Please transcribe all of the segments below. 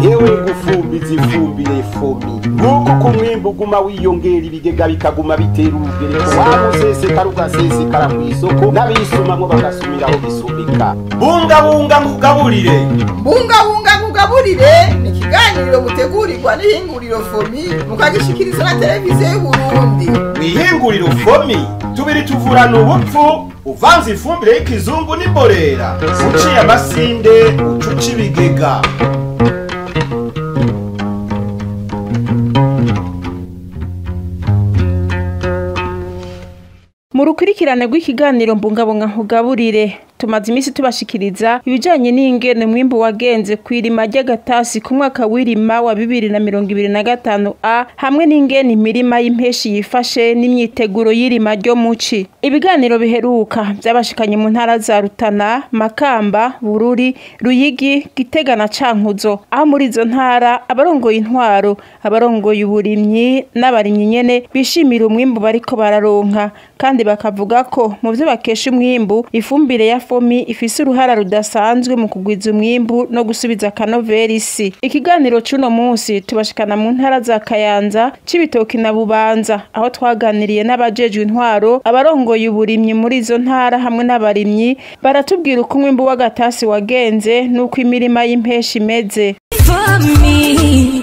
Yewe ngufumbiza ifumbire fomi nuko kumwimbu guma wiyongera ibigega bikaguma bitera urugereko wamusesekara ugasesekara mw'isoko n'abisumamwo bagasumiraho bisumbika. Bungabunga mugaburire ni ikiganiro mutegurirwa n'ihinguriro fomi mukagishikiriza na televiziyo y'Uburundi. Mw'ihinguriro fomi tubiri tuvurana ubupfu uvanze ifumbire y'ikizungu n'imborera uciye amasinde ucuca ibigega. Mu rukurikirane rw'ikiganiro mbungabunga nkugaburire tumaze imisi tubashikiriza ibijanye n'ingene mwimbu wagenze kwirima ry'agatasi ku mwaka w'irima wa 2025 hamwe n'ingene imirima y'impeshi yifashe n'imyiteguro y'irima ryo muci. Ibiganiro biheruka byabashikanye mu ntara za Rutana, Makamba, Bururi, Ruyigi, Gitega na Cankuzo. Aho muri izo ntara abarongoye intwaro, abarongoye uburimyi n'abarimyi nyene bishimira umwimbu bariko bararonka kandi bakavuga ko mu byo bakesha umwimbu ifumbire ya fomi ifise uruhara rudasanzwe mu kugwiza umwimbu no gusubiza akanovera isi. Ikiganiro cuno munsi tubashikana mu ntara za Kayanza, Cibitoki na Bubanza aho twaganiriye n'abajejwe intwaro, abarongoye uburimyi muri izo ntara hamwe n'abarimyi baratubwira uko umwimbu w'agatasi wagenze nuko imirima y'impeshi imeze.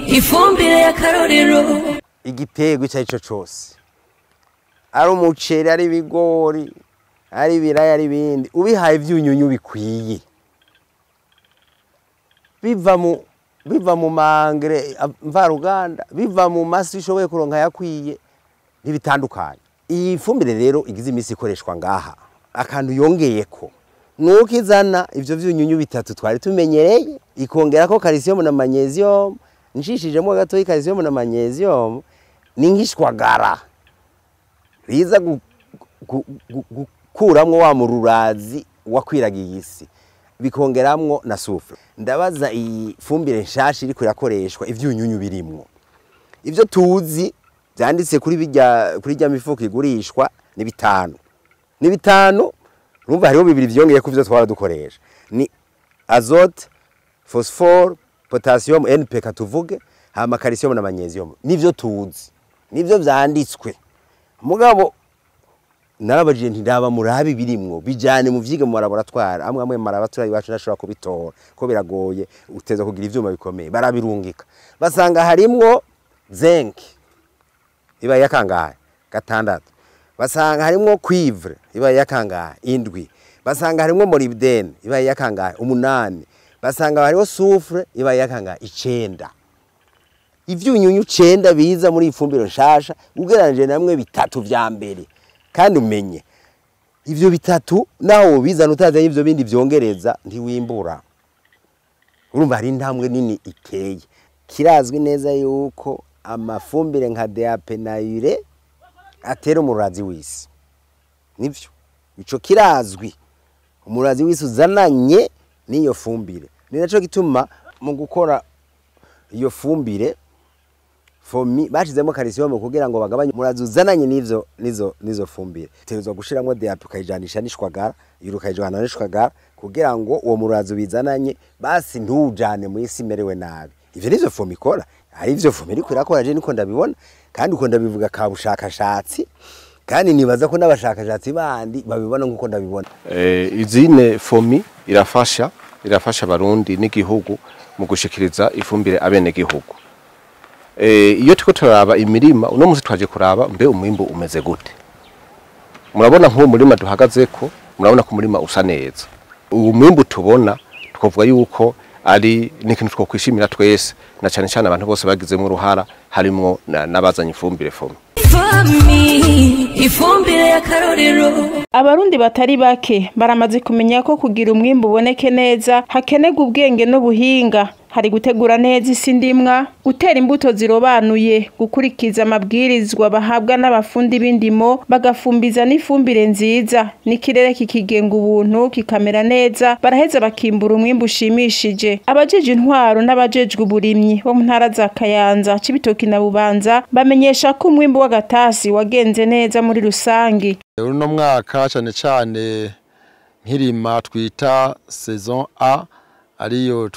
Ifumbire ya karorero igitego icyo cyose ari umuceri ari ibigori ari ibiraya ari ibindi ubihaye ivyunyunyu bikwiye biva mu mangere mvaruganda biva mu masi ishoboye kuronka yakwiye ntibitandukanye. Iyi fumbire rero igize imisi ikoreshwa ngaha akantu yongeyeko nuko izana ivyo vyunyunyu bitatu twari tumenyereye ikongerako calcium na magnesium nshishijemo gato calcium na magnesium ningishwagara riza gukuramwo wa mururazi wakwiragiye isi bikongeramwo na sufre. Ndabaza iyi fumbire nshasha iri kurakoreshwa ivyunyunyu birimwo ivyo tuzi byanditse kuri rya mifuko igurishwa ni bitanu urumva hariho bibiri vyongeye ku vyo twara dukoresha ni azote, phosphore, potassium, NPK tuvuge hama calcium na magnesium nivyo tuzi nivyo vyanditswe. Mugabo narabajije ntindaba murabi birimwo bijane mu vyige mu laboratoire amwe marabatura iwacu nashobora kubitora ko biragoye uteza kugira ivyuma bikomeye barabirungika basanga harimwo zinc iba yakangaye gatandatu basanga harimwo cuivre iba yakangaye indwi basanga harimwo molybdene iba yakangaye umunani basanga hariho soufre iba yakangaye 9 ivyunyunyu 9 biza muri ifumbiro nshasha ugeranje namwe bitatu vya mbere kandi umenye ivyo bitatu naho bizana utazanye ivyo bindi vyongereza ntiwimbura. Urumva hari intambwe nini iteye. Kirazwi neza yuko amafumbire nka DAP na URE atera umurazi w'isi. Nivyo ico kirazwi umurazi w'isi uzananye niyo fumbire. Ni naco gituma mu gukora iyo fumbire fomi bashizemo calcium kugira ngo bagabanye umurazi uzananye nizo fumbire. Terezwa gushiramwo DAP ukayijanisha n'ishwagara yurukayijana n'ishwagara kugira ngo uwo murazi bizananye basi ntujane mu isi merewe nabi. Ivyo nizo fomi ikora. Hari ivyo fomi iri kurakora je niko ndabibona kandi uko ndabivuga ka bushakashatsi kandi nibaza ko n'abashakashatsi bandi babibona nkuko ndabibona. Izine fomi irafasha Barundi n'igihugu mu gushikiriza ifumbire abene gihugu. Iyo tuko turaba imirima uno munsi twaje kuraba mbe umwimbu umeze gute. Murabona nk'uwo murima duhagazeko murabona ko umurima usa neza. Umwimbu tubona twovuga yuko ari n'ikintu two kwishimira twese na cyane cyane abantu bose bagizemo uruhara harimo nabazanye ifumbire fomi. Ifumbire ya karorero. Abarundi batari bake baramaze kumenya ko kugira umwimbu uboneke neza hakenegwa ubwenge n'ubuhinga. Hari gutegura neza isi ndimwa, gutera imbuto zirobanuye, gukurikiza amabwirizwa bahabwa n'abafundi b'indimo, bagafumbiza n'ifumbire nziza, n'ikirere kikigenga ubuntu kikamera neza, baraheza bakimbura umwimbu ushimishije. Abajeje intwaro n'abajejwe uburimyi bo mu ntara za Kayanza, Cibitoki na Bubanza bamenyesha ko umwimbu w'agatasi wagenze neza muri rusangi. Uno mwaka cyane nkirima twita saison A ariyo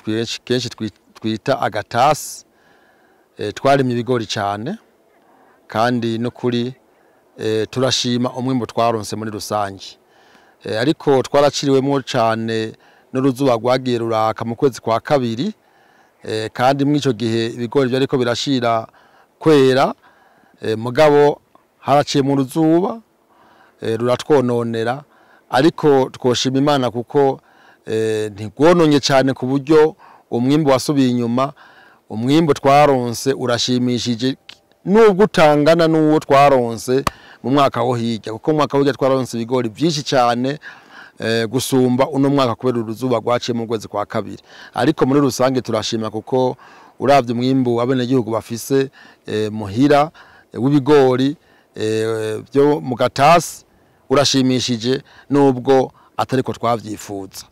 kenshi twita agatasi twarimye ibigori cyane kandi no kuri turashima umwimbo twaronse muri rusange ariko twaraciriwemo cyane n'uruzuba rwagiye ruraka mu kwezi kwa kabiri kandi muri icyo gihe ibigori byariko birashira kwera mugabo haraciye mu ruzuba ruratwononera ariko twoshima Imana kuko ntigwononye cyane ku buryo umwimbo wasubiye inyuma umwimbo twaronse urashimishije nubwo utangana n'uwo twaronse mu mwaka wo hirya kuko mu mwaka wo hirya twaronse ibigori byinshi cyane gusumba uno mwaka kubera uruzuba rwaciye mu kwezi kwa kabiri ariko muri rusange turashima kuko uravye umwimbo abenegihugu bafise muhira w'ibigori byo mu gatasi urashimishije nubwo atariko twavyifuza.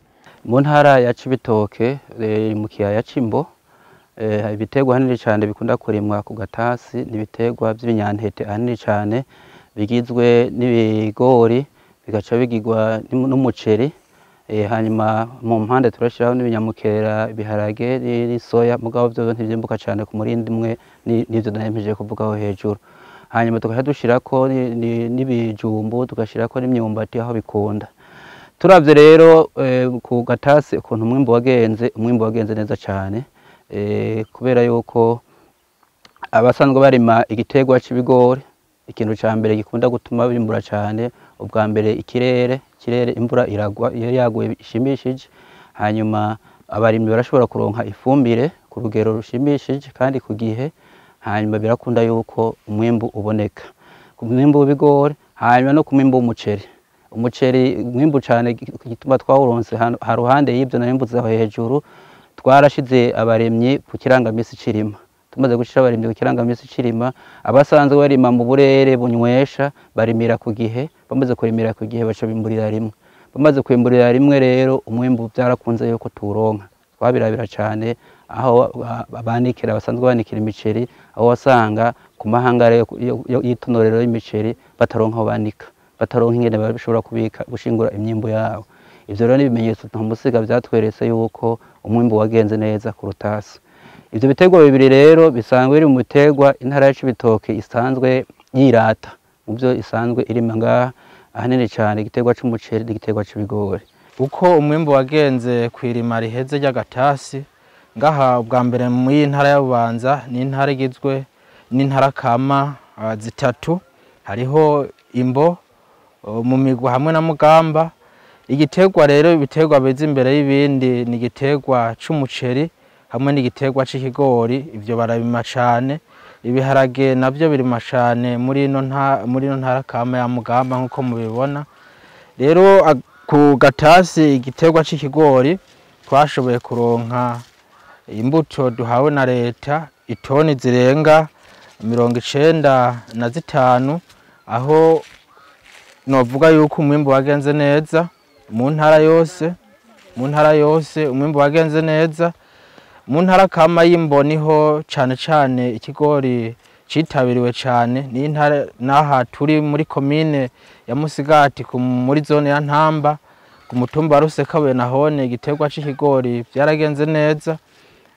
Mu ntara ya Cibitoke mu kiyaya c'Imbo ibiterwa hanini cyane bikunda kurimwa ku gatasi n'ibiterwa by'ibinyantete hanini cyane bigizwe n'ibigori bigaca bigirwa n'umuceri hanyuma mu mpande turashiraho n'ibinyamukera ibiharage n'isoya mugabo byo ntibyimbuka cyane ku murindi umwe n'ivyo nayemeje kuvugaho hejuru hanyuma tugaca dushirako n'ibijumbu tugashirako n'imyumbati aho bikunda. Turavye rero ku gatasi ukuntu umwimbo wagenze neza cyane kubera yuko abasanzwe barima igiterwa c'ibigori ikintu ca mbere gikunda gutuma bimbura cyane ubwa mbere ikirere imvura iragwa iyo yaguye ishimishije hanyuma abarimyi barashobora kuronka ifumbire ku rugero rushimishije kandi ku gihe hanyuma birakunda yuko umwimbo uboneka ku mwimbo w'ibigori hanyuma no ku mwimbo w'umuceri umwimbo cyane gituma twawuronse haruhande y'ibyo narimbuze hejuru twarashize abaremyi ku kirangamisi cirima tumaze gushira abaremyi ku kirangamisi cirima abasanzwe barima mu burere bunywesha barimira ku gihe bamaze kurimira ku gihe baca bimburira rimwe bamaze kwimburira rimwe rero umwimbo byarakunze yuko turonka twabirabira cyane aho abanikira basanzwe banikira imiceri aho wasanga ku mahangare y'itonorero y'imiceri bataronka aho banika bataronka ingene bashobora kubika gushingura imyimbo yabo ivyo rero n'ibimenyetso ntamusiga byatweretse yuko umwimbo wagenze neza ku rutasi. Ivyo biterwa bibiri rero bisanzwe biri mu biterwa intara ya Cibitoke isanzwe yirata mu byo isanzwe irima ngaha ahanini cyane igiterwa c'umuceri n'igiterwa c'ibigori. Uko umwimbo wagenze kwirima riheze ry'agatasi ngaha ubwa mbere mu ntara ya Bubanza ni intara igizwe n'intara kama zitatu hariho Imbo mu migwa hamwe na Mugamba. Igiterwa rero ibiterwa biza imbere y'ibindi ni igiterwa c'umuceri hamwe n'igiterwa c'ikigori ivyo barabima cyane ibiharage navyo birima cyane muri no ntara kama ya Mugamba nkuko mubibona. Rero ku gatasi igiterwa c'ikigori twashoboye kuronka imbuto duhawe na leta itoni zirenga 95 aho novuga yuko umwimbo wagenze neza mu ntara yose umwimbo wagenze neza. Mu ntara kama y'Imbo niho cane ikigori citabiriwe cyane ni intara naha turi muri commune ya Musigati muri zone ya Ntamba ku mutumba wa Rusekabuye nahone igiterwa c'ikigori byaragenze neza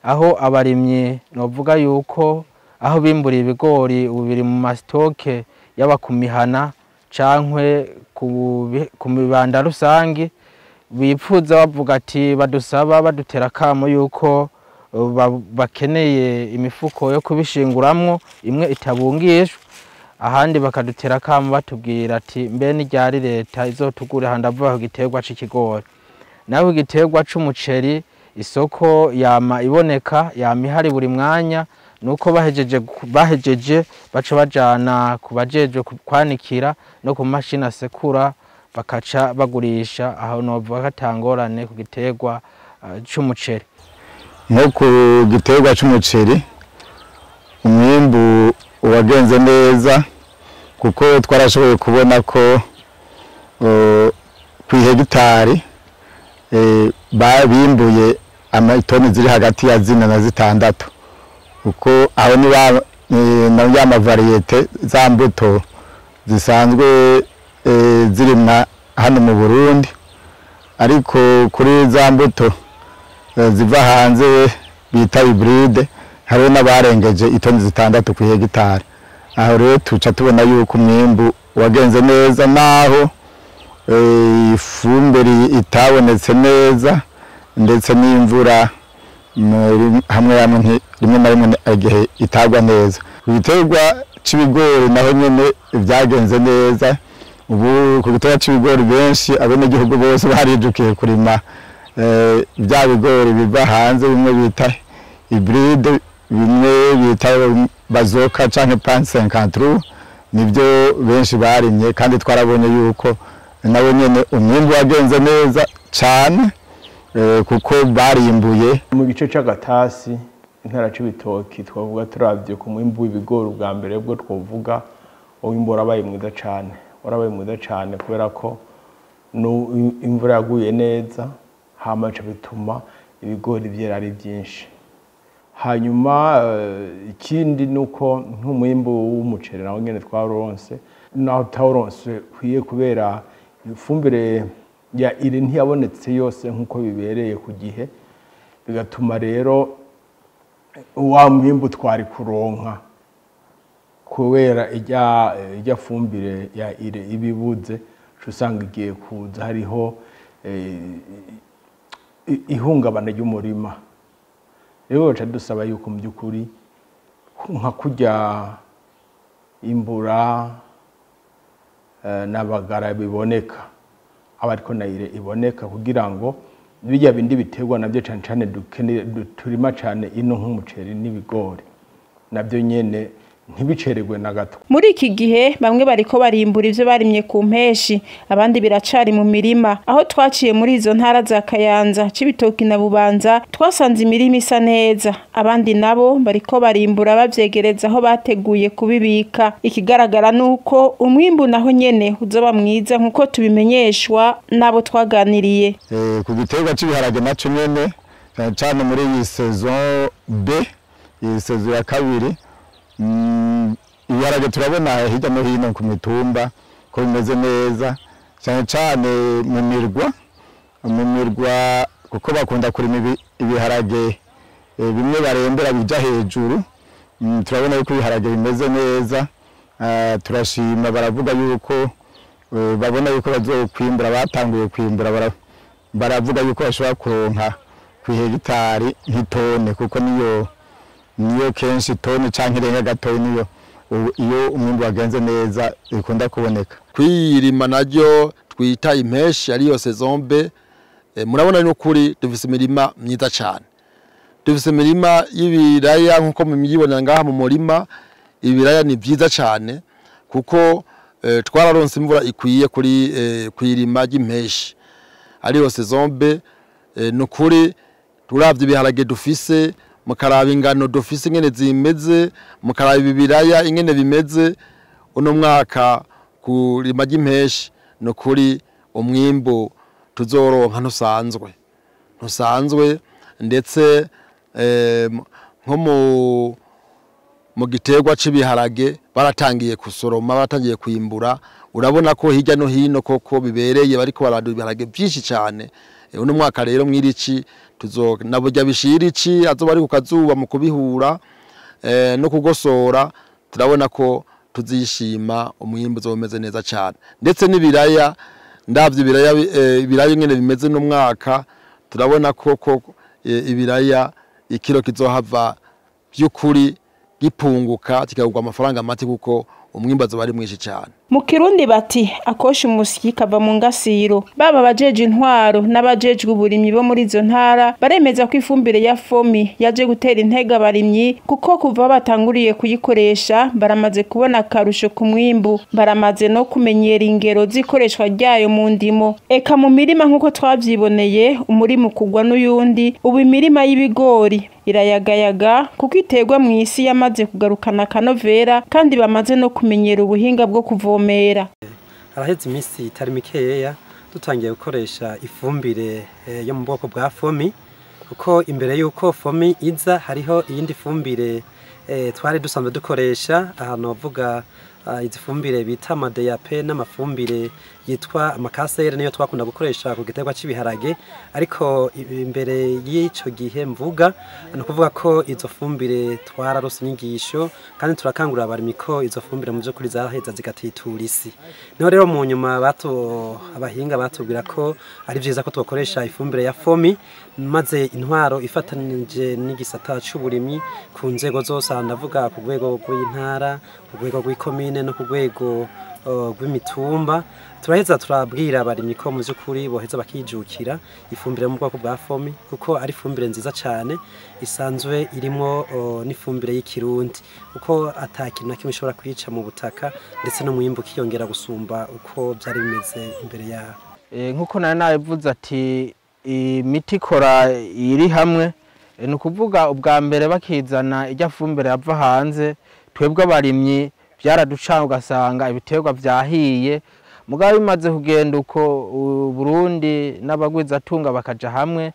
aho abarimyi novuga yuko aho bimburiye ibigori ubiri mu mastoke y'abakumihana cankwe ku mibanda rusangi bipfuza bavuga ati badusaba badutera kamo yuko bakeneye imifuko yo kubishinguramwo imwe itabungishwa ahandi bakadutera kamo batubwira ati mbe ni ryari leta izotugura handavuga igiterwa c'ikigori naho igiterwa c'umuceri isoko yama iboneka yama ihari buri mwanya nuko bahejeje baca bajana kubajeje kwanikira no ku mashini asekura bakaca bagurisha aho novuga katangorane ku giterwa c'umuceri. Nko ku giterwa c'umuceri umwimbu wagenze neza kuko twarashoboye kubona ko ku hegitari bimbuye amatoni ziri hagati ya 4 na 6 uko aho ni ya mavariyete za mbuto zisanzwe zirimwa hano mu Burundi ariko kuri za mbuto ziva hanze bita hybride hariho n'abarengeje itoni 6 ku hegitari. Aho rero tuca tubona yuko umwimbu wagenze neza naho ifumbire itabonetse neza ndetse n'imvura hamwe rimwe na rimwe igihe itagwa neza. Ibiterwa c'ibigori naho nyene byagenze neza. Ubu ku giterwa c'ibigori benshi abenegihugu bose barijukiye kurima bya bigori biva hanze, bimwe bita hybride, bimwe bita bazoka canke pan 53, nibyo benshi barimye kandi twarabonye yuko nabo nyene umwimbu wagenze neza cyane kuko barimbuye. Mu gice c'agatasi intara c'ibitoki twavuga turavye ku mwimbu w'ibigori bwa mbere bwo twovuga umwimbu warabaye mwiza cyane kubera ko imvura yaguye neza hama bituma ibigori byera ari byinshi. Hanyuma ikindi nuko nk'umwimbu w'umuceri nawo nyene twaronse naho tawronse kwiye kubera ifumbire ya iri ntiyabonetse yose nkuko bibereye ku gihe, bigatuma rero wa mwimbu twari kuronka kubera ijya fumbire ya ire ibibuze usanga igiye kuza hariho ihungabana ry'umurima. Rero baca dusaba yuko mu by'ukuri nka kurya imbura n'abagara biboneka abariko na ire iboneka kugira ngo bijya bindi biterwa nabyo cyane turima cyane ino nk'umuceri n'ibigori nabyo nyene ntibicererwe na gato. Muri iki gihe bamwe bariko barimbura ivyo barimye ku mpeshi, abandi biracari mu mirima. Aho twaciye muri izo ntara za Kayanza, Cibitoki na Bubanza twasanze imirima isa neza, abandi nabo bariko barimbura bavyegereza aho bateguye kubibika. Ikigaragara nuko umwimbu naho nyene uzoba mwiza nkuko tubimenyeshwa nabo twaganiriye. Ku giterwa c'ibiharage naco nyene cyane muri iyi saison B, iyi saison ya kabiri, ibiharage turabona hirya no hino ku mitumba ko bimeze neza cyane mu mirwa kuko bakunda kurima ibiharage bimwe barembera bija hejuru. Turabona yuko ibiharage bimeze neza. Turashima baravuga yuko babona yuko bazokwimbura, batanguye kwimbura, baravuga yuko bashobora kuronka ku hegitari nk'itone kuko niyo kenshi toni canke irenga gatoyi niyo iyo umwimbu wagenze neza ikunda kuboneka. Kwirima naryo twita impeshi ariyo saison B, murabona n'ukuri dufise imirima myiza cyane. Dufise imirima y'ibiraya nkuko mumyibona ngaha mu murima. Ibiraya ni byiza cyane kuko twararonse imvura ikwiye kuri kwirima y'impeshi ariyo saison B. N'ukuri turavye ibiharage dufise, mukaraba ingano dufise ingene zimeze, mukaraba ibiraya ingene bimeze, uno mwaka kurima y'impeshi n'ukuri umwimbu tuzoronka ntusanzwe ndetse nko mu giterwa c'ibiharage baratangiye kusoroma, baratangiye kwimbura. Urabona ko hirya no hino koko bibereye bariko baradura ibiharage byinshi cyane. Uno mwaka rero mwirici nabujya bishirici azoba ari ku kazuba mu kubihura no kugosora, turabona ko tuzishima umwimbu uzomeze neza cyane. Ndetse n'ibiraya ndavye ibiraya ingene bimeze no mwaka, turabona ko ibiraya ikiro kizohava by'ukuri gipunguka kikagurwa amafaranga make kuko umwimbu azoba ari mwinshi cyane. Mu Kirundi bati akosha umusyi kava mu ngasiro. Baba bajeje intwaro n'abajejwe uburimyi bo muri izo ntara baremeza ko ifumbire ya fomi yaje gutera intega abarimyi kuko kuva batanguriye kuyikoresha baramaze kubona akarusho ku mwimbu, baramaze no kumenyera ingero zikoreshwa ryayo mu ndimo. Eka mu mirima nkuko twavyiboneye umurima kugwa n'uyundi, ubu imirima y'ibigori irayagayaga kuko iterwa mu isi yamaze kugarukana kanovera kandi bamaze no kumenyera ubuhinga bwo kuvomera. Haraheze iminsi itari mikeya dutangiye gukoresha ifumbire yo mu bwoko bwa fomi, kuko imbere yuko fomi iza hariho iyindi fumbire twari dusanzwe dukoresha ahantu bavuga izi fumbire bita amadeyape n'amafumbire yitwa amakasere niyo twakunda gukoresha ku giterwa cy'ibiharage ariko imbere y'ico gihe mvuga no kuvuga ko izo fumbire twararose inyigisho kandi turakangurira abarimyi ko izo fumbire mu byo kuri zaraheza zigatitura isi niho rero mu nyuma abahinga batubwira ko ari byiza ko twakoresha ifumbire ya fomi maze intwaro ifatanije n'igisata c'uburimyi ku nzego zose ndavuga ku rwego rw'intara ku rwego rw'ikomine no ku rwego rw'imitumba turaheza turabwira abarimyi ko mu by'ukuri boheza bakijukira ifumbire mu bwoko bwa fomi kuko ari ifumbire nziza cyane isanzwe irimo n'ifumbire y'ikirundi kuko atakintu na kimwe ishobora kwica mu butaka ndetse no mu yimbu kiyongera gusumba uko byari bimeze imbere yaho nk'uko nari nabivuze ati imiti ikora iri hamwe ni ukuvuga ubwa mbere bakizana ijya fumbire yava hanze twebwe abarimyi byaraducanga ugasanga ibiterwa byahiye mugabo bimaze kugenda uko Burundi n'abagwizatunga bakaja hamwe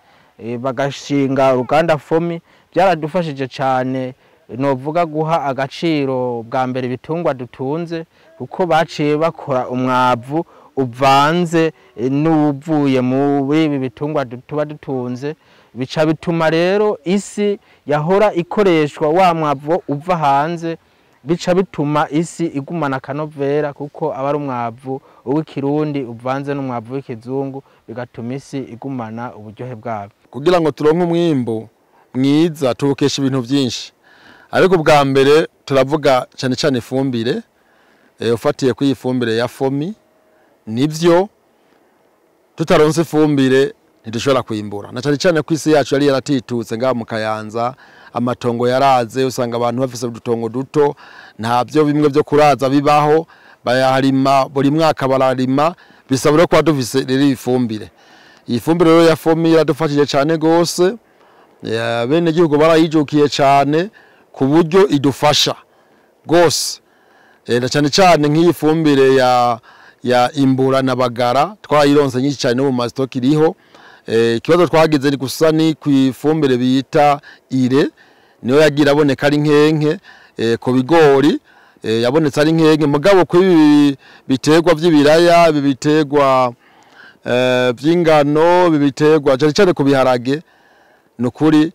bagashinga uruganda fomi byaradufashije cyane novuga guha agaciro bwa mbere ibitungwa dutunze kuko baciye bakora umwavu uvanze n'uvuye muri ibi bitungwa tuba dutunze bica bituma rero isi yahora ikoreshwa wa mwavu uva hanze bica bituma isi igumana akanovera kuko aba ari umwavu w'ikirundi uvanze n'umwavu w'ikizungu bigatuma isi igumana uburyohe bwabo kugira ngo turonke umwimbo mwiza tubukesha ibintu byinshi ariko bwa mbere turavuga cyane cyane ifumbire ufatiye ku ifumbire ya fomi nivyo tutaronse ifumbire ntidushobora kwimbura na cyane cyane ku isi yacu yari yaratitutse ngaha mu Kayanza amatongo yaraze usanga abantu bafise udutongo duto ntabyo bimwe byo kuraza bibaho bayaharima buri mwaka bararima bisabura ko dufise rero ifumbire iyi fumbire rero ya fomi iradufashije cyane gose bene gihugu barayijukiye cyane ku buryo idufasha gose na cyane cyane nk'iyi fumbire ya imbura na bagara twayironse nyinshi cyane no mu mastoki iriho ikibazo twagize ni gusa ni ku ifumbire bita ire niyo yagira aboneka ari nkenke ku bigori yabonetse ari nkenke mugabo ku biterwa by'ibiraya bibiterwa by'ingano bibiterwa cyane cyane ku biharage nukuri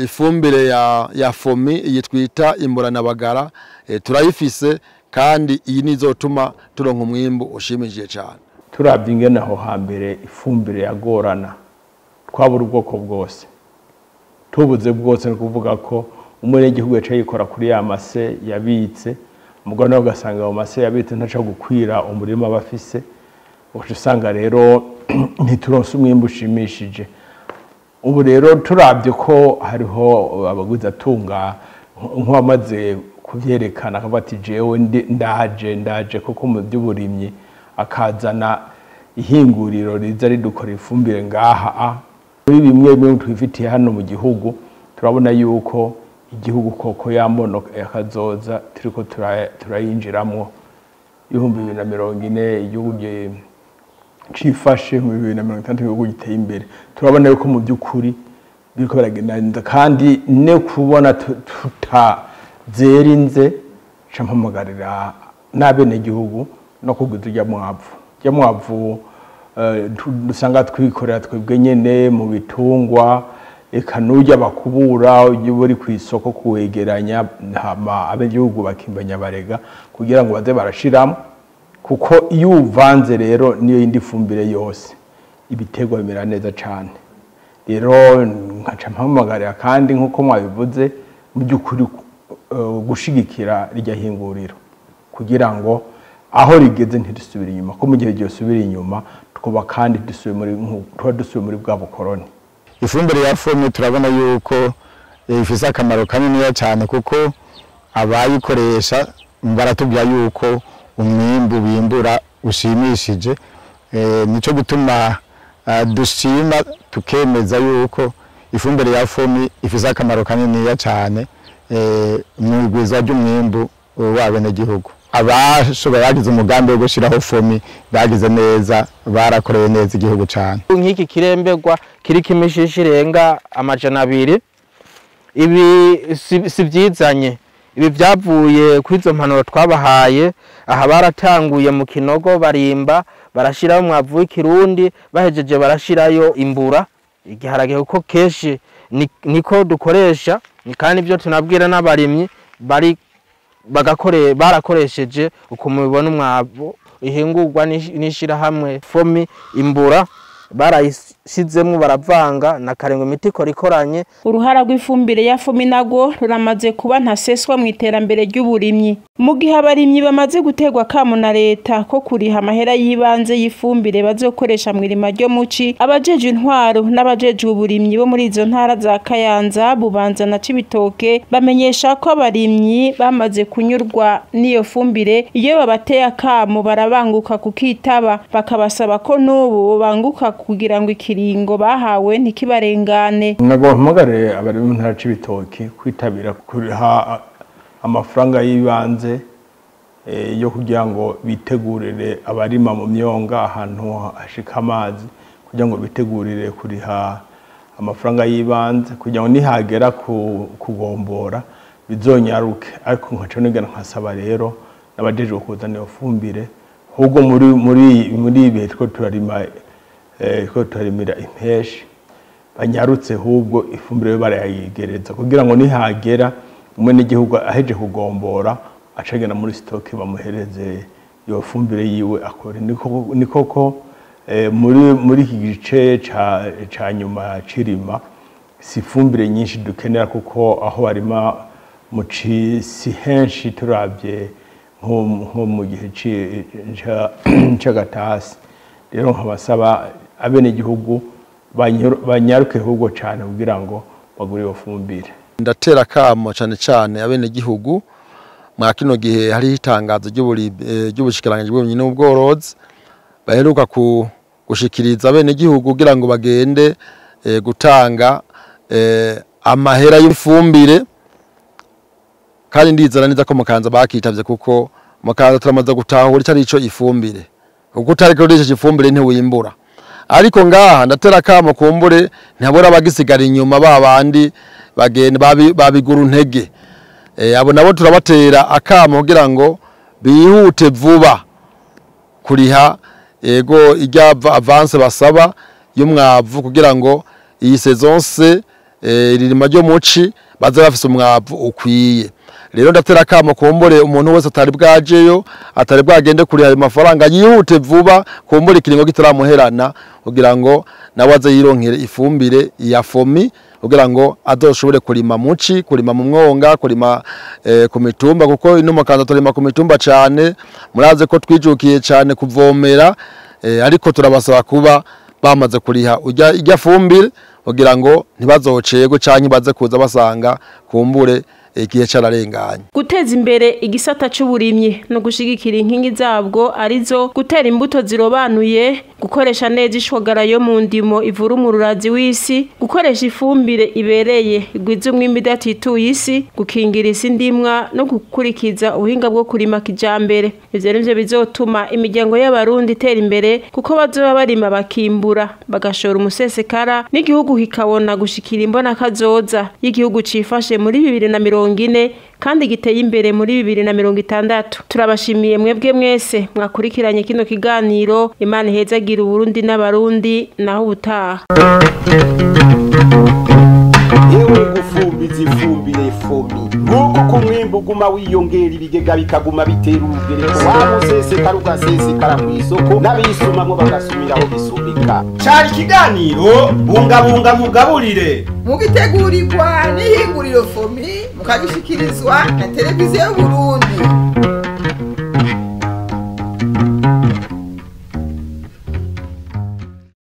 ifumbire ya fomi iyi twita imbura na bagara turayifise kandi iyi nizotuma turonka umwimbo ushimishije cyane turabye ingene aho hambere ifumbire yagorana twabura ubwoko bwose tubuze bwose no kuvuga ko umunyagihugu yaciye yikora kuri ya mase yabitse umugabo nawe ugasanga ayo mase yabitse ntaca gukwira umurima bafise usanga rero ntituronse umwimbo ushimishije ubu rero turabye ko hariho abagwizatunga nk'uwamaze kuvyerekana akavuga ati jewe ndaje kuko mu by'uburimyi akazana ihinguriro riza ridukora ifumbire ngaha muri bimwe bimwe twifitiye hano mu gihugu turabona yuko igihugu koko yamono yakazoza turiko turayinjiramwo 2040 igihugu cifashe mu 2060 igihugu giteye imbere turabona yuko mu by'ukuri biriko baragenda kandi ne kubona tutazerinze campamagarira n'abene gihugu no kuguza ujya mwavu dusanga twikorera twebwe nyene mu bitungwa eka n'ujya bakubura ujya buri ku isoko kuwegeranya abegihugu bakimbanya barega kugira ngo baze barashiramo kuko iyo uvanze rero niyo yindi fumbire yose ibiterwa bimera neza cyane rero nkaca mpamagarira kandi nkuko mwabivuze mu by'ukuri gushigikira rya hinguriro kugira ngo aho rigeze ntidusubire inyuma ko mu gihe cyosubira inyuma twuba kandi dusubiye muri bwa bukoroni ifumbire ya fomi turabona yuko ifise akamaro kanini cyane kuko abayikoresha baratubwira yuko umwimbu bimbura ushimishije nico gutuma dushima tukemeza yuko ifumbire ya fomi ifise akamaro kanini cyane mu igwiza ry'umwimbu w'abene gihugu abashobora bagize umugambi wo gushiraho fomi bagize neza barakoreye neza igihugu cyane nk'iki kirembegwa kiri kimishishi renga amajana 2 ibi si byizanye ibi byavuye kuri izo mpanuro twabahaye. Aha baratanguye mu Kinogo barimba barashiraho umwavu w'ikirundi, bahejeje barashirayo imbura igiharage, kuko keshi niko dukoresha, kandi ibyo tunabwira n'abarimyi barakoresheje uko mubibona umwavu ihingurwa n'ishirahamwe FOMI imbura barayishizemo baravanga na karengwa imiti ikoranye. Uruhara rw'ifumbire ya FOMI nago ruramaze kuba ntaseswa mu iterambere ry'uburimyi. Mu gihe abarimyi bamaze gutegwa kamo na leta ko kuriha amahera y'ibanze y'ifumbire bazokoresha mu irima ryo muci, abajeje intwaro n'abajeje uburimyi bo muri izo ntara za Kayanza, Bubanza na Cibitoke bamenyesha ko abarimyi bamaze kunyurwa n'iyo fumbire. Iyo babateye akamo barabanguka kukitaba, bakabasaba ko n'ubu banguka kugira ngo ikiringo bahawe ntikibarengane. Nagohamagare abari mu ntara Cibitoke kwitabira kuriha amafaranga y'ibanze yo kugira ngo bitegurire abarima mu myonga ahantu hashika amazi, kugira ngo bitegurire kuriha amafaranga y'ibanze kugira ngo nihagera kugombora bizonyaruke. Ariko nkaca nigana nkasaba rero n'abajeje kuzana ifumbire ahubwo muri ibihe two turarimira impeshi banyarutse, ahubwo ifumbire barayigereza kugira ngo nihagera umwe n'igihugu aheje kugombora acagena muri stoke bamuhereze iyo fumbire yiwe akore. Nikoko muri iki gice ca nyuma cirima si fumbire nyinshi dukenera, kuko aho barima muci si henshi turavye nko mu gihe c'agatasi. Rero nkabasaba abene igihugu banyaruke ahubwo cane kugira ngo bagure iyo fumbire. Ndatera kamo cyane abene gihugu mwa kino gihe hari itangazo ry'ubushikiranganje bw'uburimyi n'ubworozi baheruka gushikiriza abene gihugu kugira ngo bagende gutanga amahera y'ifumbire, kandi ndizera neza ko mukanza bakitavye, kuko mukanza turamaze gutahura icyo arico ifumbire, kuko utariko urisha ifumbire ntiwimbura. Ariko ngaha ndatera kamo kumbure ntabora bagisigara inyuma babandi bagenda babigura intege. Abo nabo turabatera akamo kugira ngo bihute vuba kuriha ego ijyava avance basaba y'umwavu, kugira ngo iyi saisonse ririma ryo muci baze bafise umwavu ukwiye. Rero ndatera kamo kumbure umuntu wese atari bwajeyo atari bwagende kuriha amafaranga yihute vuba, kumbure ikiringo kitaramuherana, kugira ngo nawe aze yironkere ifumbire ya FOMI, kugira ngo azoshobore kurima muci, kurima mu mwonga, kurima ku mitumba, kuko ino mukanza turima ku mitumba cyane. Muraze ko twijukiye cyane kuvomera, ariko turabasaba kuba bamaze kuriha ijya fumbire kugira ngo ntibazocego canke baze kuza basanga kumbure igihe cararenganye. Guteza imbere igisata c'uburimyi no gushigikira inkingi zabwo arizo gutera imbuto zirobanuye, gukoresha neza ishwagara yo mu ndimo ivura umururazi w'isi, gukoresha ifumbire ibereye igwiza umwimbi idatituye isi, gukingira isi ndimwa no gukurikiza ubuhinga bwo kurima kijambere. Ivyo nivyo bizotuma imiryango y'abarundi itera imbere, kuko bazoba barima bakimbura bagashora umusesekara, n'igihugu kikabona gushikira imbona kazoza y'igihugu cifashe muri 2040 kandi giteye imbere muri 2060. Turabashimiye mwebwe mwese mwakurikiranye kino kiganiro. Imana ihezagira Uburundi n'abarundi, naho ubutaha. Ewe gufumbiza ifumbire FOMI, nuko kumwimbu guma wiyongera ibigega bikaguma bitera urugereko, wamusesekara ugasesekara kw'isoko n'abisumamwo bagasumiraho bisumbika. Cari ikiganiro bungabunga mugaburire, mugitegurirwa n'ihinguriro FOMI, mukagishikirizwa na televiziyo y'Uburundi.